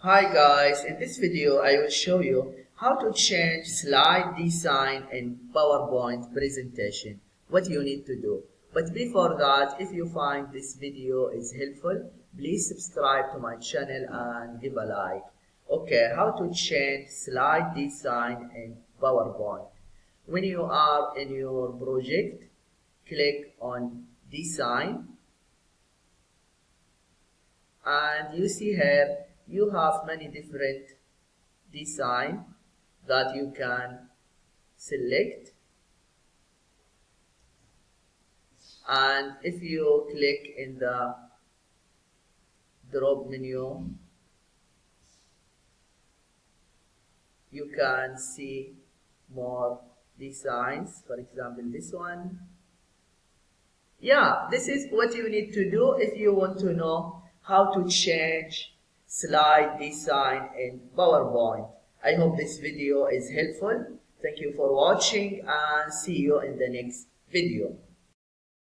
Hi guys, in this video I will show you how to change slide design in PowerPoint presentation, what you need to do. But before that, if you find this video is helpful, please subscribe to my channel and give a like. Okay, how to change slide design in PowerPoint. When you are in your project, click on design and you see here you have many different design that you can select, and if you click in the drop menu you can see more designs. For example, this one. Yeah, this is what you need to do if you want to know how to change slide design in PowerPoint. I hope this video is helpful. Thank you for watching and see you in the next video.